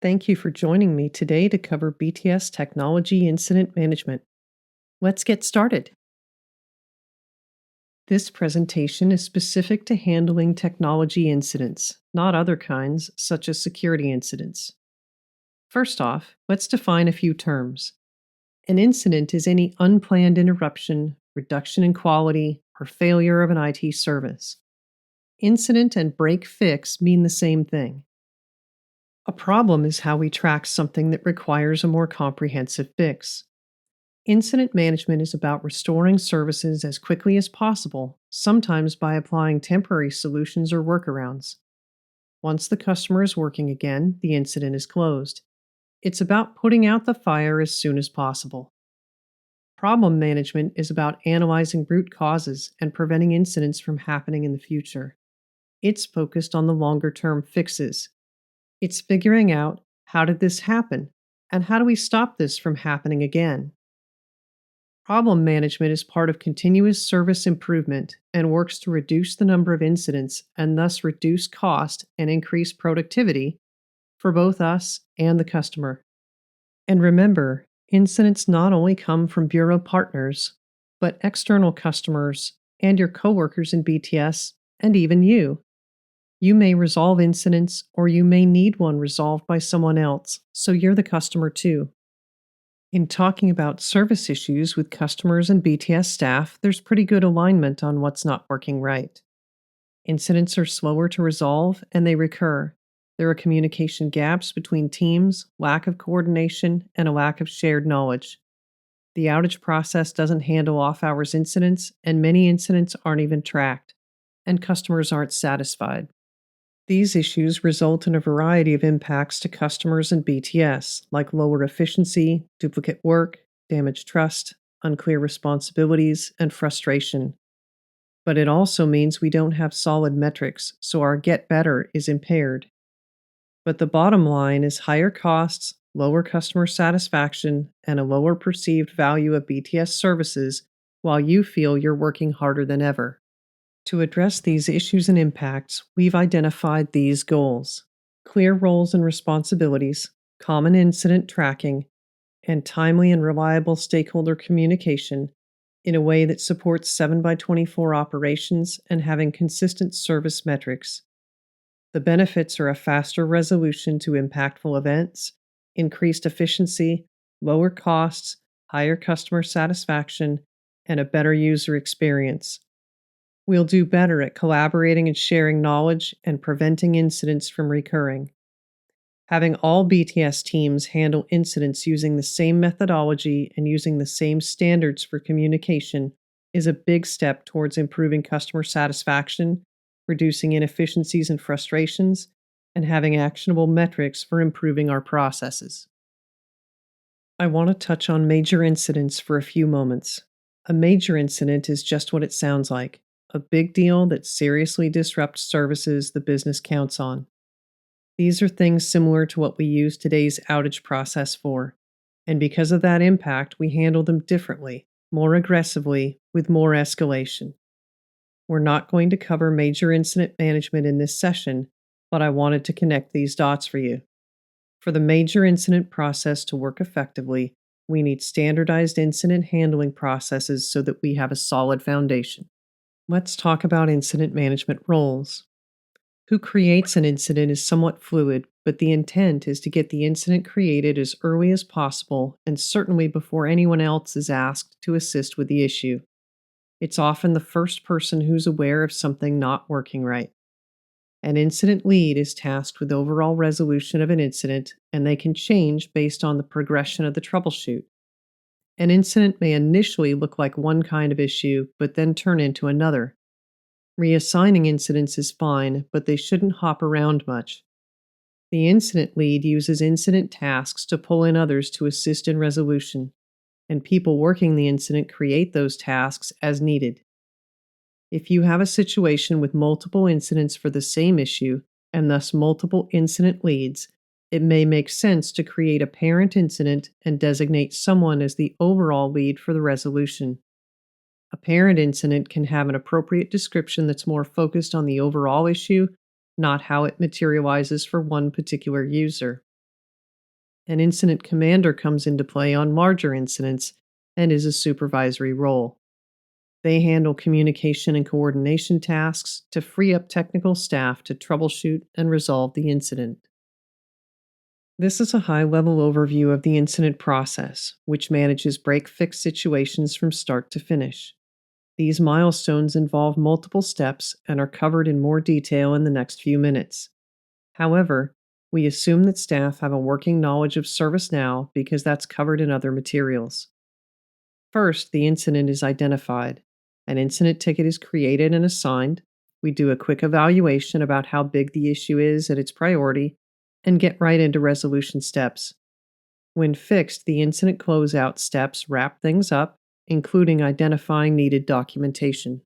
Thank you for joining me today to cover BTS Technology Incident Management. Let's get started. This presentation is specific to handling technology incidents, not other kinds, such as security incidents. First off, let's define a few terms. An incident is any unplanned interruption, reduction in quality, or failure of an IT service. Incident and break fix mean the same thing. A problem is how we track something that requires a more comprehensive fix. Incident management is about restoring services as quickly as possible, sometimes by applying temporary solutions or workarounds. Once the customer is working again, the incident is closed. It's about putting out the fire as soon as possible. Problem management is about analyzing root causes and preventing incidents from happening in the future. It's focused on the longer-term fixes. It's figuring out, how did this happen, and how do we stop this from happening again? Problem management is part of continuous service improvement and works to reduce the number of incidents and thus reduce cost and increase productivity for both us and the customer. And remember, incidents not only come from bureau partners, but external customers and your coworkers in BTS and even you. You may resolve incidents or you may need one resolved by someone else, so you're the customer too. In talking about service issues with customers and BTS staff, there's pretty good alignment on what's not working right. Incidents are slower to resolve and they recur. There are communication gaps between teams, lack of coordination, and a lack of shared knowledge. The outage process doesn't handle off-hours incidents, and many incidents aren't even tracked, and customers aren't satisfied. These issues result in a variety of impacts to customers and BTS, like lower efficiency, duplicate work, damaged trust, unclear responsibilities, and frustration. But it also means we don't have solid metrics, so our get better is impaired. But the bottom line is higher costs, lower customer satisfaction, and a lower perceived value of BTS services while you feel you're working harder than ever. To address these issues and impacts, we've identified these goals: clear roles and responsibilities, common incident tracking, and timely and reliable stakeholder communication in a way that supports 7x24 operations and having consistent service metrics. The benefits are a faster resolution to impactful events, increased efficiency, lower costs, higher customer satisfaction, and a better user experience. We'll do better at collaborating and sharing knowledge and preventing incidents from recurring. Having all BTS teams handle incidents using the same methodology and using the same standards for communication is a big step towards improving customer satisfaction, reducing inefficiencies and frustrations, and having actionable metrics for improving our processes. I want to touch on major incidents for a few moments. A major incident is just what it sounds like: a big deal that seriously disrupts services the business counts on. These are things similar to what we use today's outage process for, and because of that impact, we handle them differently, more aggressively, with more escalation. We're not going to cover major incident management in this session, but I wanted to connect these dots for you. For the major incident process to work effectively, we need standardized incident handling processes so that we have a solid foundation. Let's talk about incident management roles. Who creates an incident is somewhat fluid, but the intent is to get the incident created as early as possible and certainly before anyone else is asked to assist with the issue. It's often the first person who's aware of something not working right. An incident lead is tasked with overall resolution of an incident, and they can change based on the progression of the troubleshoot. An incident may initially look like one kind of issue, but then turn into another. Reassigning incidents is fine, but they shouldn't hop around much. The incident lead uses incident tasks to pull in others to assist in resolution, and people working the incident create those tasks as needed. If you have a situation with multiple incidents for the same issue, and thus multiple incident leads, it may make sense to create a parent incident and designate someone as the overall lead for the resolution. A parent incident can have an appropriate description that's more focused on the overall issue, not how it materializes for one particular user. An incident commander comes into play on larger incidents and is a supervisory role. They handle communication and coordination tasks to free up technical staff to troubleshoot and resolve the incident. This is a high level overview of the incident process, which manages break fix situations from start to finish. These milestones involve multiple steps and are covered in more detail in the next few minutes. However, we assume that staff have a working knowledge of ServiceNow because that's covered in other materials. First, the incident is identified. An incident ticket is created and assigned. We do a quick evaluation about how big the issue is and its priority, and get right into resolution steps. When fixed, the incident closeout steps wrap things up, including identifying needed documentation.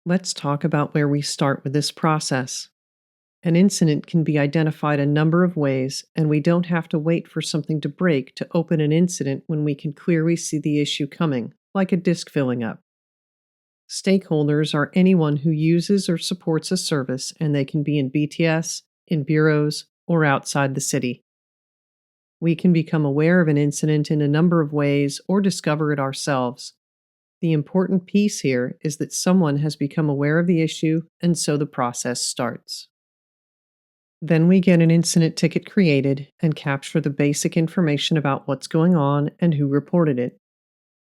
Let's talk about where we start with this process. An incident can be identified a number of ways, and we don't have to wait for something to break to open an incident when we can clearly see the issue coming, like a disk filling up. Stakeholders are anyone who uses or supports a service, and they can be in BTS, in bureaus, or outside the city. We can become aware of an incident in a number of ways or discover it ourselves. The important piece here is that someone has become aware of the issue, and so the process starts. Then we get an incident ticket created and capture the basic information about what's going on and who reported it.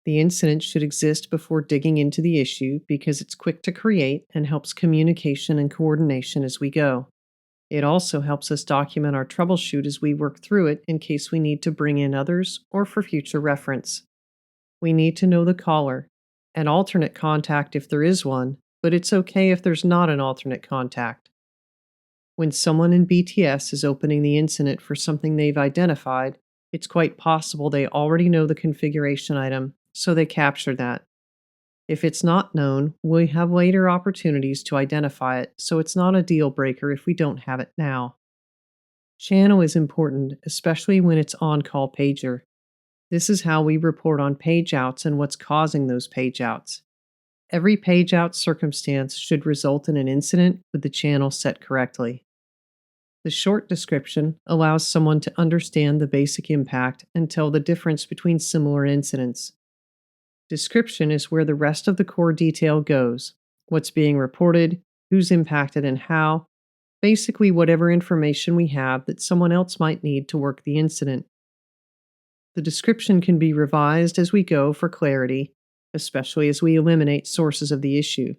The incident should exist before digging into the issue because it's quick to create and helps communication and coordination as we go. It also helps us document our troubleshoot as we work through it in case we need to bring in others or for future reference. We need to know the caller, an alternate contact if there is one, but it's okay if there's not an alternate contact. When someone in BTS is opening the incident for something they've identified, it's quite possible they already know the configuration item, so they capture that. If it's not known, we have later opportunities to identify it, so it's not a deal breaker if we don't have it now. Channel is important, especially when it's on-call pager. This is how we report on pageouts and what's causing those pageouts. Every pageout circumstance should result in an incident with the channel set correctly. The short description allows someone to understand the basic impact and tell the difference between similar incidents. Description is where the rest of the core detail goes: what's being reported, who's impacted, and how. Basically, whatever information we have that someone else might need to work the incident. The description can be revised as we go for clarity, especially as we eliminate sources of the issue.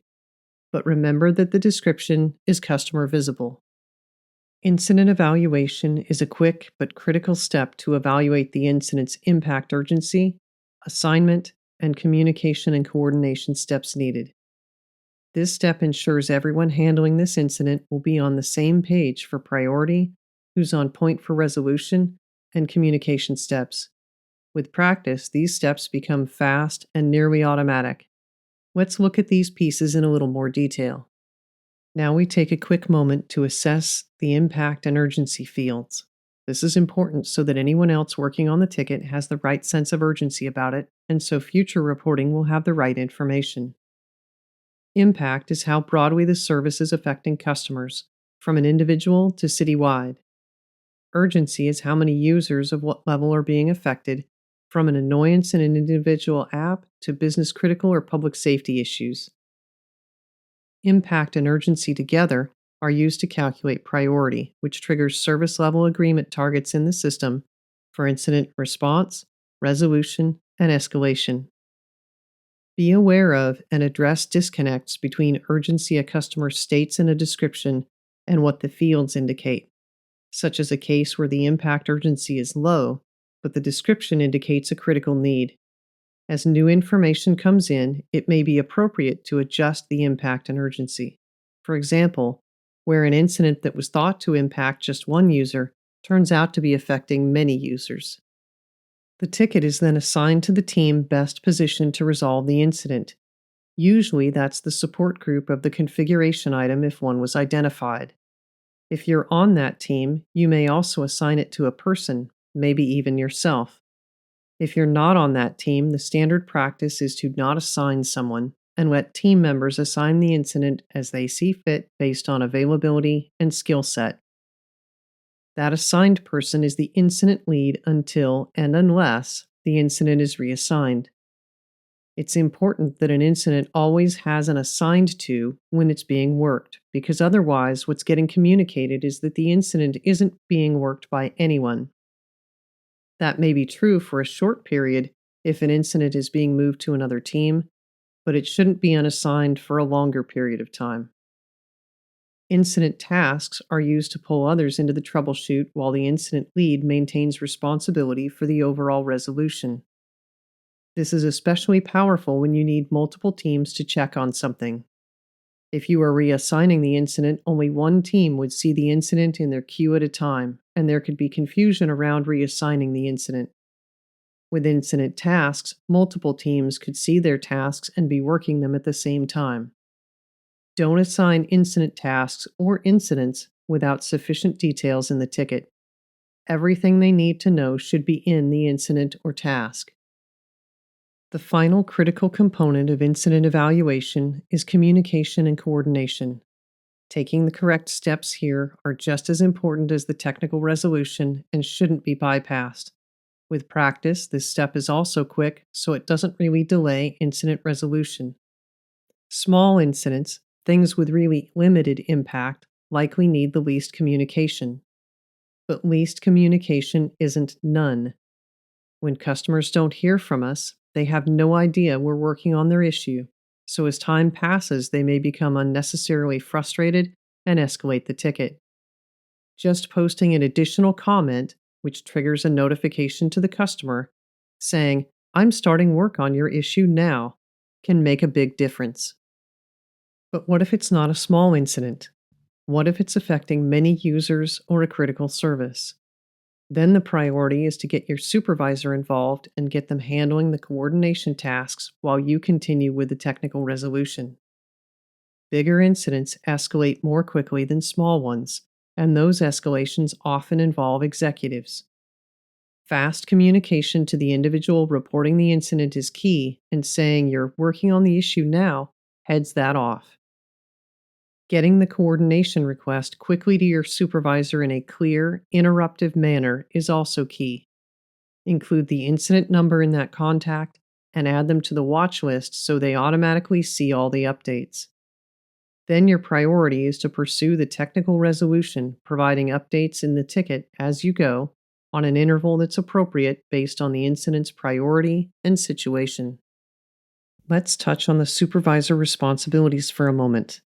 But remember that the description is customer visible. Incident evaluation is a quick but critical step to evaluate the incident's impact urgency, assignment, and communication and coordination steps needed. This step ensures everyone handling this incident will be on the same page for priority, who's on point for resolution, and communication steps. With practice, these steps become fast and nearly automatic. Let's look at these pieces in a little more detail. Now we take a quick moment to assess the impact and urgency fields. This is important so that anyone else working on the ticket has the right sense of urgency about it, and so future reporting will have the right information. Impact is how broadly the service is affecting customers, from an individual to citywide. Urgency is how many users of what level are being affected, from an annoyance in an individual app to business critical or public safety issues. Impact and urgency together are used to calculate priority, which triggers service level agreement targets in the system for incident response, resolution, and escalation. Be aware of and address disconnects between urgency a customer states in a description and what the fields indicate, such as a case where the impact urgency is low, but the description indicates a critical need. As new information comes in, it may be appropriate to adjust the impact and urgency. For example, where an incident that was thought to impact just one user turns out to be affecting many users. The ticket is then assigned to the team best positioned to resolve the incident. Usually, that's the support group of the configuration item if one was identified. If you're on that team, you may also assign it to a person, maybe even yourself. If you're not on that team, the standard practice is to not assign someone and let team members assign the incident as they see fit based on availability and skill set. That assigned person is the incident lead until and unless the incident is reassigned. It's important that an incident always has an assigned to when it's being worked, because otherwise, what's getting communicated is that the incident isn't being worked by anyone. That may be true for a short period if an incident is being moved to another team, but it shouldn't be unassigned for a longer period of time. Incident tasks are used to pull others into the troubleshoot while the incident lead maintains responsibility for the overall resolution. This is especially powerful when you need multiple teams to check on something. If you are reassigning the incident, only one team would see the incident in their queue at a time, and there could be confusion around reassigning the incident. With incident tasks, multiple teams could see their tasks and be working them at the same time. Don't assign incident tasks or incidents without sufficient details in the ticket. Everything they need to know should be in the incident or task. The final critical component of incident evaluation is communication and coordination. Taking the correct steps here are just as important as the technical resolution and shouldn't be bypassed. With practice, this step is also quick, so it doesn't really delay incident resolution. Small incidents, things with really limited impact, likely need the least communication. But least communication isn't none. When customers don't hear from us, they have no idea we're working on their issue, so as time passes, they may become unnecessarily frustrated and escalate the ticket. Just posting an additional comment, which triggers a notification to the customer saying, "I'm starting work on your issue now," can make a big difference. But what if it's not a small incident? What if it's affecting many users or a critical service? Then the priority is to get your supervisor involved and get them handling the coordination tasks while you continue with the technical resolution. Bigger incidents escalate more quickly than small ones, and those escalations often involve executives. Fast communication to the individual reporting the incident is key, and saying you're working on the issue now heads that off. Getting the coordination request quickly to your supervisor in a clear, interruptive manner is also key. Include the incident number in that contact and add them to the watch list so they automatically see all the updates. Then your priority is to pursue the technical resolution, providing updates in the ticket as you go on an interval that's appropriate based on the incident's priority and situation. Let's touch on the supervisor responsibilities for a moment.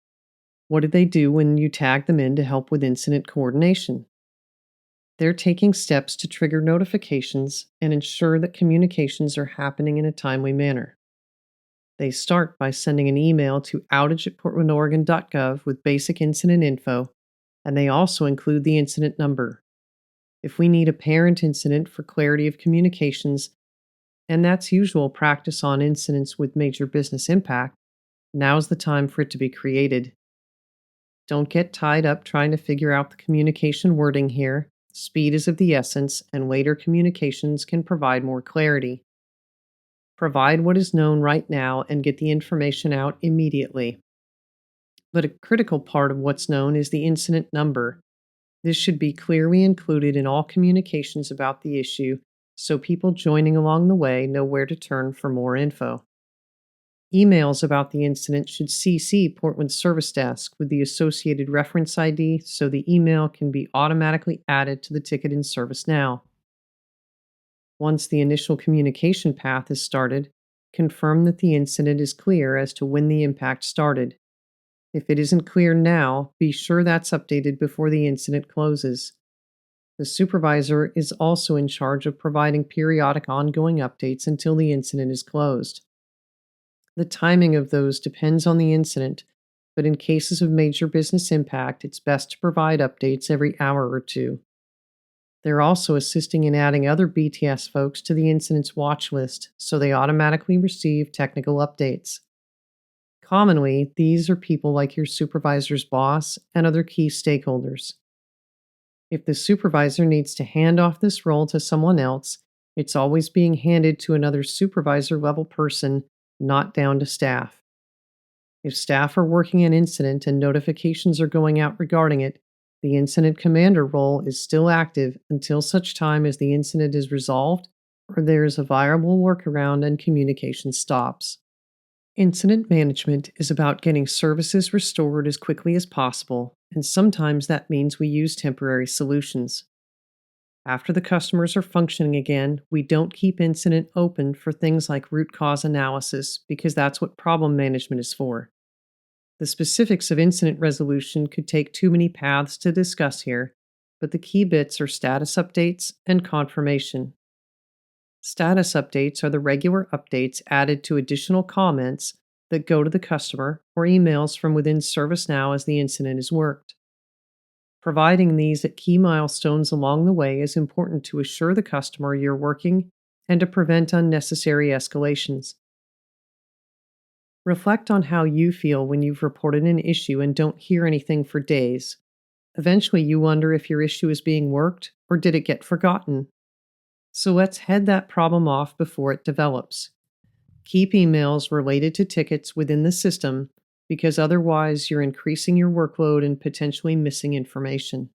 What do they do when you tag them in to help with incident coordination? They're taking steps to trigger notifications and ensure that communications are happening in a timely manner. They start by sending an email to outage@portlandoregon.gov with basic incident info, and they also include the incident number. If we need a parent incident for clarity of communications, and that's usual practice on incidents with major business impact, now's the time for it to be created. Don't get tied up trying to figure out the communication wording here. Speed is of the essence, and later communications can provide more clarity. Provide what is known right now and get the information out immediately. But a critical part of what's known is the incident number. This should be clearly included in all communications about the issue so people joining along the way know where to turn for more info. Emails about the incident should CC Portland's service desk with the associated reference ID so the email can be automatically added to the ticket in ServiceNow. Once the initial communication path is started, confirm that the incident is clear as to when the impact started. If it isn't clear now, be sure that's updated before the incident closes. The supervisor is also in charge of providing periodic ongoing updates until the incident is closed. The timing of those depends on the incident, but in cases of major business impact, it's best to provide updates every hour or two. They're also assisting in adding other BTS folks to the incident's watch list so they automatically receive technical updates. Commonly, these are people like your supervisor's boss and other key stakeholders. If the supervisor needs to hand off this role to someone else, it's always being handed to another supervisor level person, not down to staff. If staff are working an incident and notifications are going out regarding it, The incident commander role is still active until such time as the incident is resolved or there is a viable workaround and communication stops. Incident management is about getting services restored as quickly as possible, and sometimes that means we use temporary solutions. After the customers are functioning again, we don't keep incident open for things like root cause analysis because that's what problem management is for. The specifics of incident resolution could take too many paths to discuss here, but the key bits are status updates and confirmation. Status updates are the regular updates added to additional comments that go to the customer or emails from within ServiceNow as the incident is worked. Providing these at key milestones along the way is important to assure the customer you're working and to prevent unnecessary escalations. Reflect on how you feel when you've reported an issue and don't hear anything for days. Eventually, you wonder if your issue is being worked or did it get forgotten. So let's head that problem off before it develops. Keep emails related to tickets within the system because otherwise you're increasing your workload and potentially missing information.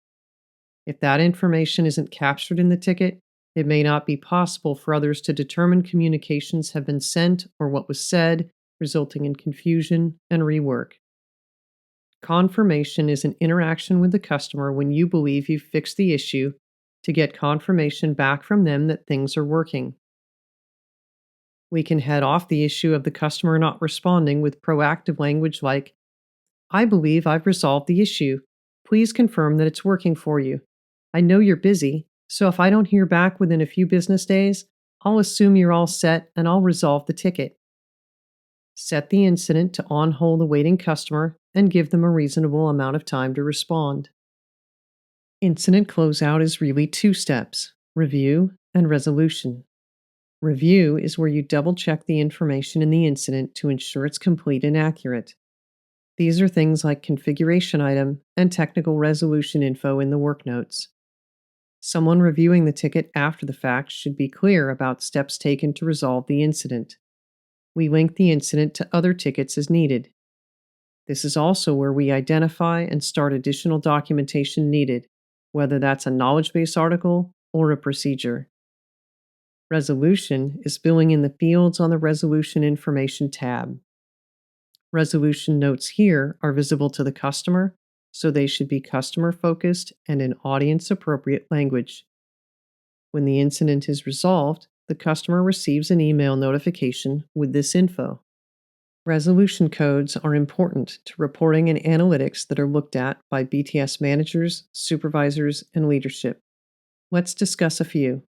If that information isn't captured in the ticket, it may not be possible for others to determine communications have been sent or what was said, resulting in confusion and rework. Confirmation is an interaction with the customer when you believe you've fixed the issue to get confirmation back from them that things are working. We can head off the issue of the customer not responding with proactive language like, I believe I've resolved the issue. Please confirm that it's working for you. I know you're busy, so if I don't hear back within a few business days, I'll assume you're all set and I'll resolve the ticket. Set the incident to on hold a waiting customer and give them a reasonable amount of time to respond. Incident closeout is really two steps: review and resolution. Review is where you double check the information in the incident to ensure it's complete and accurate. These are things like configuration item and technical resolution info in the work notes. Someone reviewing the ticket after the fact should be clear about steps taken to resolve the incident. We link the incident to other tickets as needed. This is also where we identify and start additional documentation needed, whether that's a knowledge base article or a procedure. Resolution is filling in the fields on the Resolution Information tab. Resolution notes here are visible to the customer, so they should be customer-focused and in audience-appropriate language. When the incident is resolved, the customer receives an email notification with this info. Resolution codes are important to reporting and analytics that are looked at by BTS managers, supervisors, and leadership. Let's discuss a few.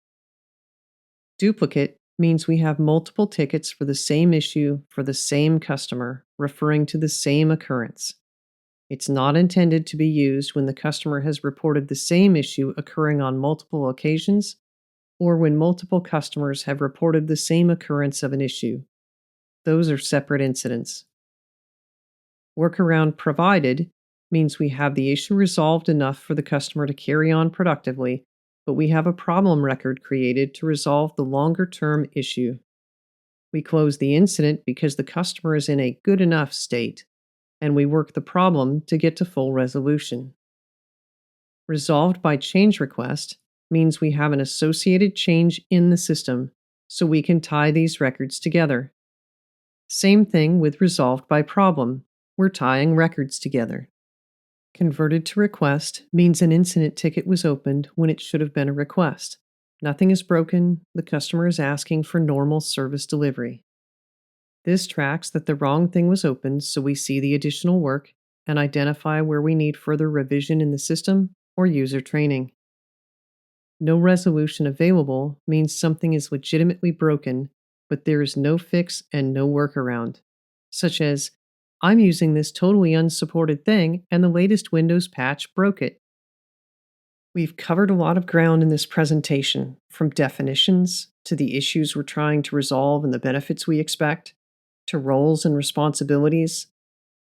Duplicate means we have multiple tickets for the same issue for the same customer, referring to the same occurrence. It's not intended to be used when the customer has reported the same issue occurring on multiple occasions or when multiple customers have reported the same occurrence of an issue. Those are separate incidents. Workaround provided means we have the issue resolved enough for the customer to carry on productively, but we have a problem record created to resolve the longer-term issue. We close the incident because the customer is in a good enough state, and we work the problem to get to full resolution. Resolved by change request means we have an associated change in the system, so we can tie these records together. Same thing with resolved by problem. We're tying records together. Converted to request means an incident ticket was opened when it should have been a request. Nothing is broken, the customer is asking for normal service delivery. This tracks that the wrong thing was opened so we see the additional work and identify where we need further revision in the system or user training. No resolution available means something is legitimately broken, but there is no fix and no workaround, such as, I'm using this totally unsupported thing and the latest Windows patch broke it. We've covered a lot of ground in this presentation, from definitions to the issues we're trying to resolve and the benefits we expect, to roles and responsibilities,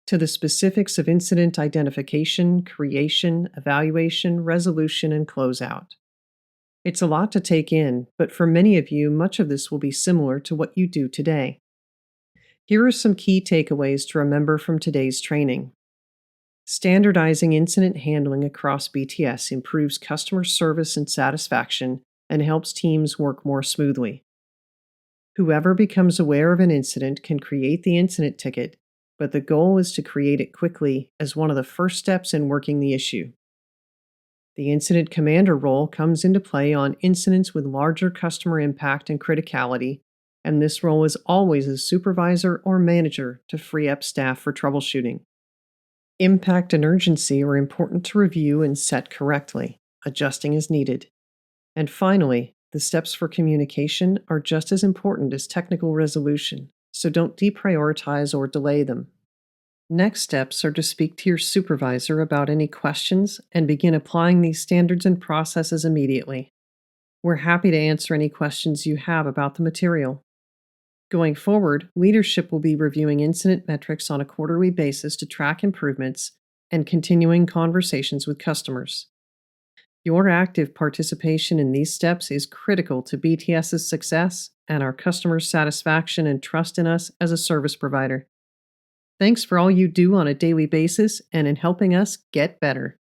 to the specifics of incident identification, creation, evaluation, resolution, and closeout. It's a lot to take in, but for many of you, much of this will be similar to what you do today. Here are some key takeaways to remember from today's training. Standardizing incident handling across BTS improves customer service and satisfaction and helps teams work more smoothly. Whoever becomes aware of an incident can create the incident ticket, but the goal is to create it quickly as one of the first steps in working the issue. The incident commander role comes into play on incidents with larger customer impact and criticality, and this role is always a supervisor or manager to free up staff for troubleshooting. Impact and urgency are important to review and set correctly, adjusting as needed. And finally, the steps for communication are just as important as technical resolution, so don't deprioritize or delay them. Next steps are to speak to your supervisor about any questions and begin applying these standards and processes immediately. We're happy to answer any questions you have about the material. Going forward, leadership will be reviewing incident metrics on a quarterly basis to track improvements and continuing conversations with customers. Your active participation in these steps is critical to BTS's success and our customers' satisfaction and trust in us as a service provider. Thanks for all you do on a daily basis and in helping us get better.